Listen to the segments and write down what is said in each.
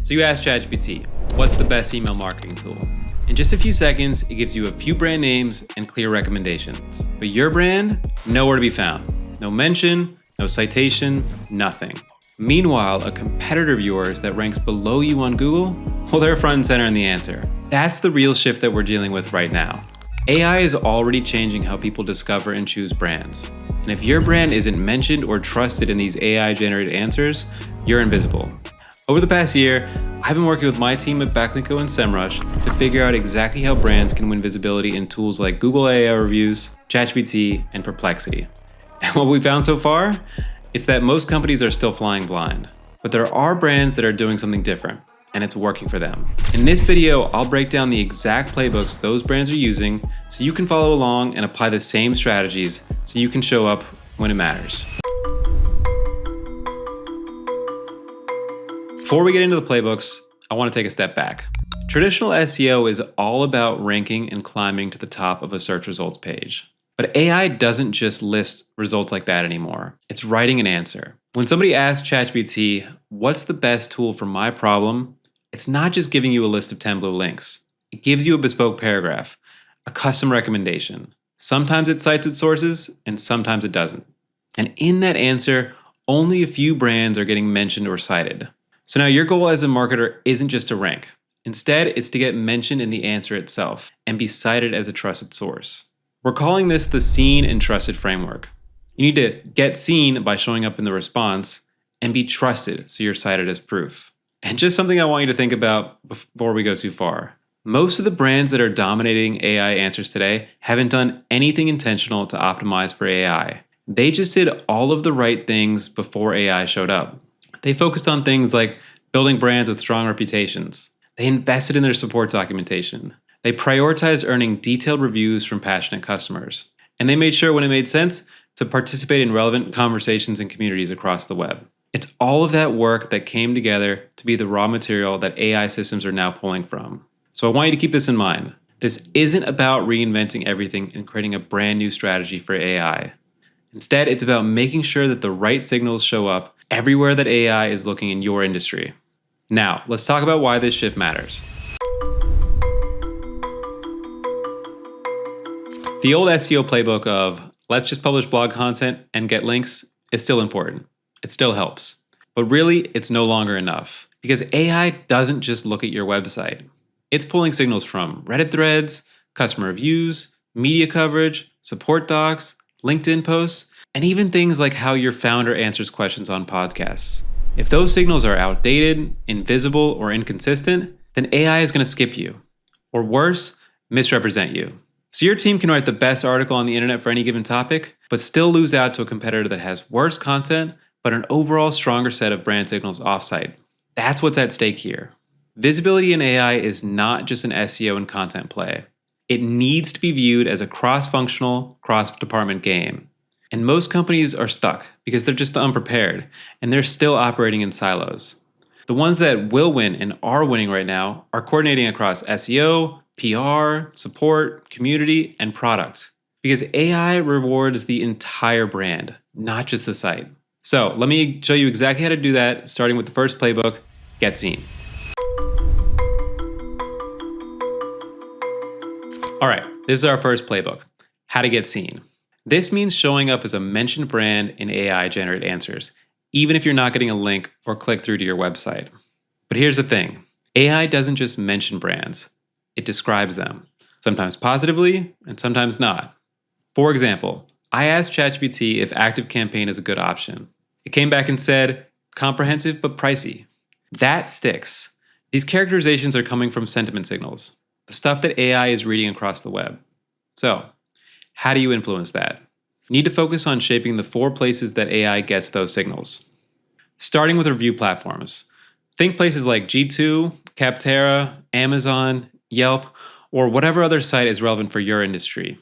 So you ask ChatGPT, what's the best email marketing tool? In just a few seconds, it gives you a few brand names and clear recommendations. But your brand, nowhere to be found. No mention, no citation, nothing. Meanwhile, a competitor of yours that ranks below you on Google, well, they're front and center in the answer. That's the real shift that we're dealing with right now. AI is already changing how people discover and choose brands. And if your brand isn't mentioned or trusted in these AI-generated answers, you're invisible. Over the past year, I've been working with my team at Backlinko and SEMrush to figure out exactly how brands can win visibility in tools like Google AI reviews, ChatGPT, and Perplexity. And what we found so far? It's that most companies are still flying blind. But there are brands that are doing something different, and it's working for them. In this video, I'll break down the exact playbooks those brands are using so you can follow along and apply the same strategies so you can show up when it matters. Before we get into the playbooks, I want to take a step back. Traditional SEO is all about ranking and climbing to the top of a search results page. But AI doesn't just list results like that anymore. It's writing an answer. When somebody asks ChatGPT, what's the best tool for my problem? It's not just giving you a list of 10 blue links. It gives you a bespoke paragraph, a custom recommendation. Sometimes it cites its sources, and sometimes it doesn't. And in that answer, only a few brands are getting mentioned or cited. So now your goal as a marketer isn't just to rank. Instead, it's to get mentioned in the answer itself and be cited as a trusted source. We're calling this the seen and trusted framework. You need to get seen by showing up in the response and be trusted so you're cited as proof. And just something I want you to think about before we go too far. Most of the brands that are dominating AI answers today haven't done anything intentional to optimize for AI. They just did all of the right things before AI showed up. They focused on things like building brands with strong reputations. They invested in their support documentation. They prioritized earning detailed reviews from passionate customers. And they made sure when it made sense to participate in relevant conversations and communities across the web. It's all of that work that came together to be the raw material that AI systems are now pulling from. So I want you to keep this in mind. This isn't about reinventing everything and creating a brand new strategy for AI. Instead, it's about making sure that the right signals show up everywhere that AI is looking in your industry. Now, let's talk about why this shift matters. The old SEO playbook of let's just publish blog content and get links is still important. It still helps. But really, it's no longer enough because AI doesn't just look at your website. It's pulling signals from Reddit threads, customer reviews, media coverage, support docs, LinkedIn posts, and even things like how your founder answers questions on podcasts. If those signals are outdated, invisible, or inconsistent, then AI is going to skip you. Or worse, misrepresent you. So your team can write the best article on the internet for any given topic, but still lose out to a competitor that has worse content, but an overall stronger set of brand signals offsite. That's what's at stake here. Visibility in AI is not just an SEO and content play. It needs to be viewed as a cross-functional, cross-department game. And most companies are stuck because they're just unprepared and they're still operating in silos. The ones that will win and are winning right now are coordinating across SEO, PR, support, community, and product. Because AI rewards the entire brand, not just the site. So let me show you exactly how to do that, starting with the first playbook, Get Seen. All right, this is our first playbook, how to get seen. This means showing up as a mentioned brand in AI-generated answers, even if you're not getting a link or click through to your website. But here's the thing, AI doesn't just mention brands, it describes them, sometimes positively and sometimes not. For example, I asked ChatGPT if ActiveCampaign is a good option. It came back and said, comprehensive but pricey. That sticks. These characterizations are coming from sentiment signals, the stuff that AI is reading across the web. So, how do you influence that? You need to focus on shaping the 4 places that AI gets those signals. Starting with review platforms. Think places like G2, Capterra, Amazon, Yelp, or whatever other site is relevant for your industry.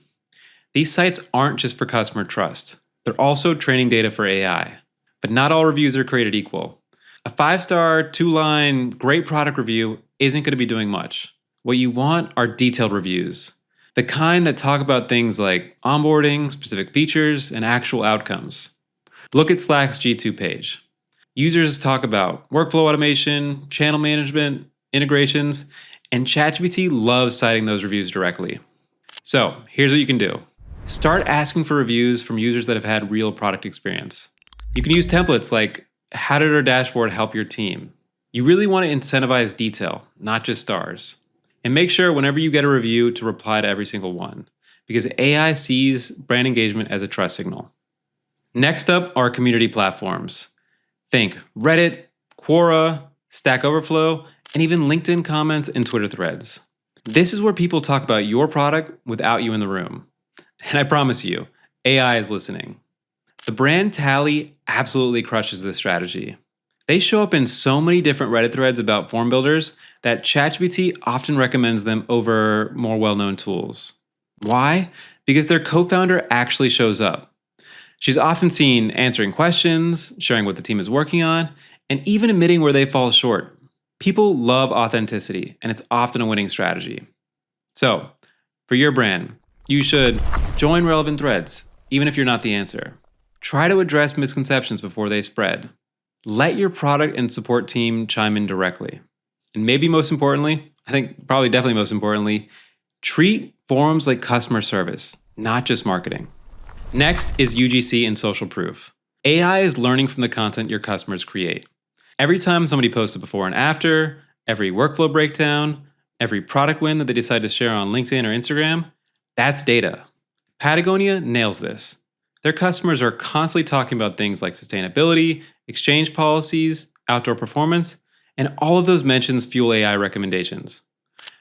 These sites aren't just for customer trust. They're also training data for AI. But not all reviews are created equal. A 5-star, 2-line, great product review isn't going to be doing much. What you want are detailed reviews. The kind that talk about things like onboarding, specific features, and actual outcomes. Look at Slack's G2 page. Users talk about workflow automation, channel management, integrations, and ChatGPT loves citing those reviews directly. So here's what you can do. Start asking for reviews from users that have had real product experience. You can use templates like, how did our dashboard help your team? You really want to incentivize detail, not just stars. And make sure whenever you get a review to reply to every single one, because AI sees brand engagement as a trust signal. Next up are community platforms. Think Reddit, Quora, Stack Overflow, and even LinkedIn comments and Twitter threads. This is where people talk about your product without you in the room. And I promise you, AI is listening. The brand Tally absolutely crushes this strategy. They show up in so many different Reddit threads about form builders that ChatGPT often recommends them over more well-known tools. Why? Because their co-founder actually shows up. She's often seen answering questions, sharing what the team is working on, and even admitting where they fall short. People love authenticity, and it's often a winning strategy. So, for your brand, you should join relevant threads, even if you're not the answer. Try to address misconceptions before they spread. Let your product and support team chime in directly. And maybe most importantly, I think probably definitely most importantly, treat forums like customer service, not just marketing. Next is UGC and social proof. AI is learning from the content your customers create. Every time somebody posts a before and after, every workflow breakdown, every product win that they decide to share on LinkedIn or Instagram, that's data. Patagonia nails this. Their customers are constantly talking about things like sustainability, exchange policies, outdoor performance, and all of those mentions fuel AI recommendations.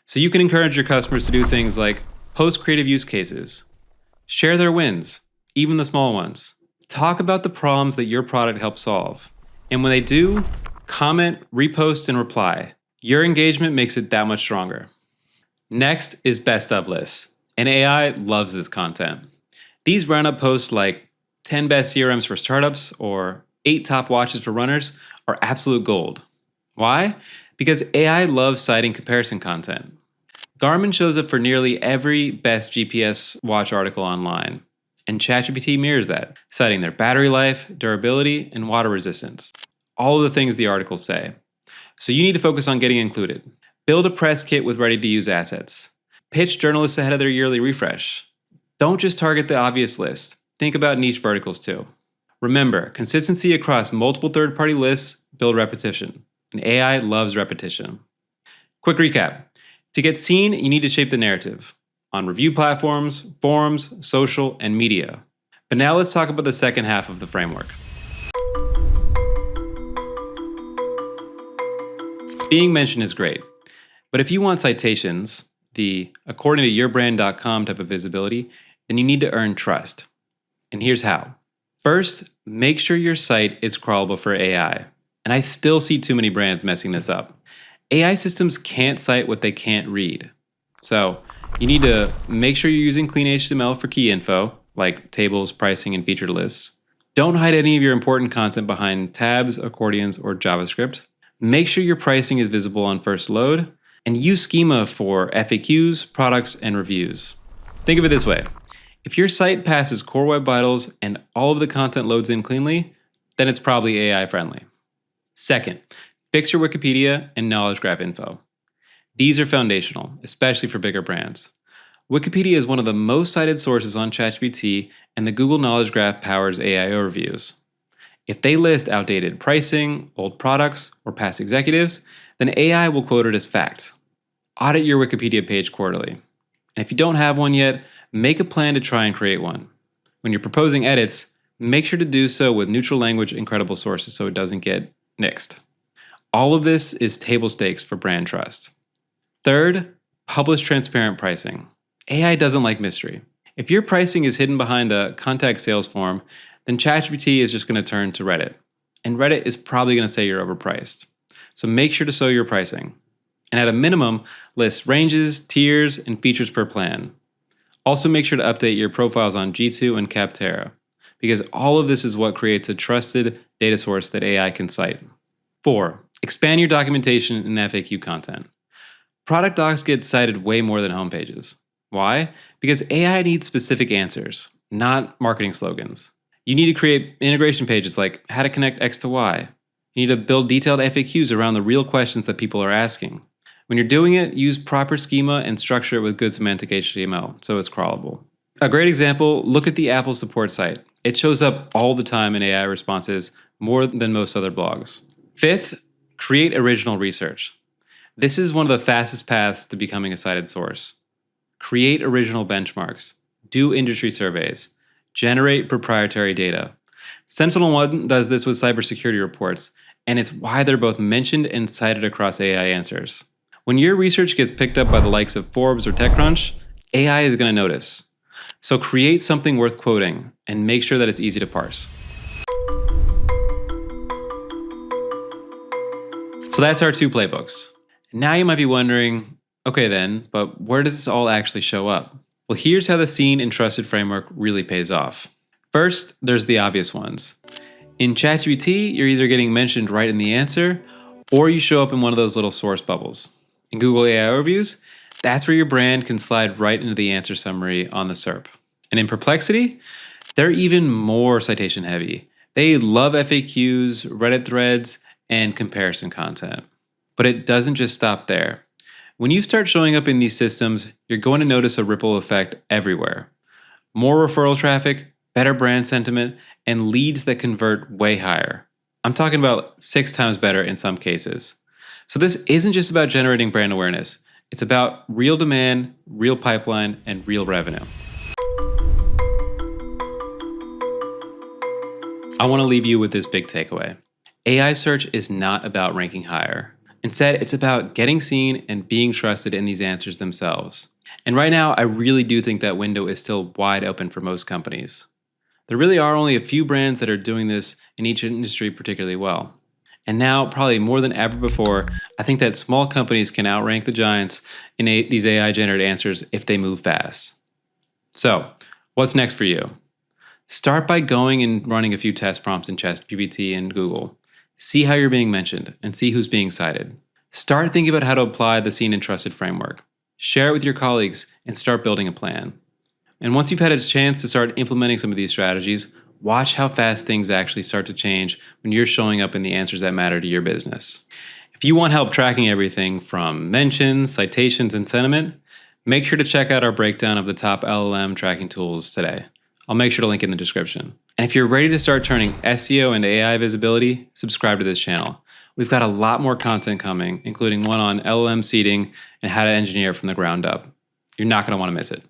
So you can encourage your customers to do things like post creative use cases, share their wins, even the small ones. Talk about the problems that your product helps solve. And when they do, comment, repost, and reply. Your engagement makes it that much stronger. Next is best of lists. And AI loves this content. These roundup posts like 10 best CRMs for startups or 8 top watches for runners are absolute gold. Why? Because AI loves citing comparison content. Garmin shows up for nearly every best GPS watch article online. And ChatGPT mirrors that, citing their battery life, durability, and water resistance. All of the things the articles say. So you need to focus on getting included. Build a press kit with ready-to-use assets. Pitch journalists ahead of their yearly refresh. Don't just target the obvious list. Think about niche verticals too. Remember, consistency across multiple third-party lists build repetition. And AI loves repetition. Quick recap. To get seen, you need to shape the narrative on review platforms, forums, social, and media. But now let's talk about the second half of the framework. Being mentioned is great, but if you want citations, the according to yourbrand.com type of visibility, then you need to earn trust. And here's how. First, make sure your site is crawlable for AI. And I still see too many brands messing this up. AI systems can't cite what they can't read. So you need to make sure you're using clean HTML for key info, like tables, pricing, and featured lists. Don't hide any of your important content behind tabs, accordions, or JavaScript. Make sure your pricing is visible on first load, and use schema for FAQs, products, and reviews. Think of it this way. If your site passes Core Web Vitals and all of the content loads in cleanly, then it's probably AI friendly. Second, fix your Wikipedia and knowledge graph info. These are foundational, especially for bigger brands. Wikipedia is one of the most cited sources on ChatGPT, and the Google Knowledge Graph powers AI overviews. If they list outdated pricing, old products, or past executives, then AI will quote it as fact. Audit your Wikipedia page quarterly. And if you don't have one yet, make a plan to try and create one. When you're proposing edits, make sure to do so with neutral language and credible sources so it doesn't get nixed. All of this is table stakes for brand trust. Third, publish transparent pricing. AI doesn't like mystery. If your pricing is hidden behind a contact sales form, then ChatGPT is just going to turn to Reddit. And Reddit is probably going to say you're overpriced. So make sure to show your pricing. And at a minimum, list ranges, tiers, and features per plan. Also make sure to update your profiles on G2 and Capterra, because all of this is what creates a trusted data source that AI can cite. 4. Expand your documentation and FAQ content. Product docs get cited way more than homepages. Why? Because AI needs specific answers, not marketing slogans. You need to create integration pages like how to connect X to Y, You need to build detailed FAQs around the real questions that people are asking. When you're doing it, use proper schema and structure it with good semantic HTML so it's crawlable. A great example, look at the Apple support site. It shows up all the time in AI responses, more than most other blogs. Fifth, create original research. This is one of the fastest paths to becoming a cited source. Create original benchmarks, do industry surveys, generate proprietary data. SentinelOne does this with cybersecurity reports, and it's why they're both mentioned and cited across AI answers. When your research gets picked up by the likes of Forbes or TechCrunch, AI is going to notice. So create something worth quoting and make sure that it's easy to parse. So that's our 2 playbooks. Now you might be wondering, okay then, but where does this all actually show up? Well, here's how the seen and trusted framework really pays off. First, there's the obvious ones. In ChatGPT, you're either getting mentioned right in the answer, or you show up in one of those little source bubbles. In Google AI Overviews, that's where your brand can slide right into the answer summary on the SERP. And in Perplexity, they're even more citation heavy. They love FAQs, Reddit threads, and comparison content. But it doesn't just stop there. When you start showing up in these systems, you're going to notice a ripple effect everywhere. More referral traffic, better brand sentiment, and leads that convert way higher. I'm talking about 6 times better in some cases. So this isn't just about generating brand awareness. It's about real demand, real pipeline, and real revenue. I want to leave you with this big takeaway. AI search is not about ranking higher. Instead, it's about getting seen and being trusted in these answers themselves. And right now, I really do think that window is still wide open for most companies. There really are only a few brands that are doing this in each industry particularly well. And now, probably more than ever before, I think that small companies can outrank the giants in these AI-generated answers if they move fast. So, what's next for you? Start by going and running a few test prompts in ChatGPT and Google. See how you're being mentioned and see who's being cited. Start thinking about how to apply the seen and trusted framework. Share it with your colleagues and start building a plan. And once you've had a chance to start implementing some of these strategies, watch how fast things actually start to change when you're showing up in the answers that matter to your business. If you want help tracking everything from mentions, citations, and sentiment, make sure to check out our breakdown of the top LLM tracking tools today. I'll make sure to link in the description. And if you're ready to start turning SEO into AI visibility, subscribe to this channel. We've got a lot more content coming, including one on LLM seeding and how to engineer from the ground up. You're not going to want to miss it.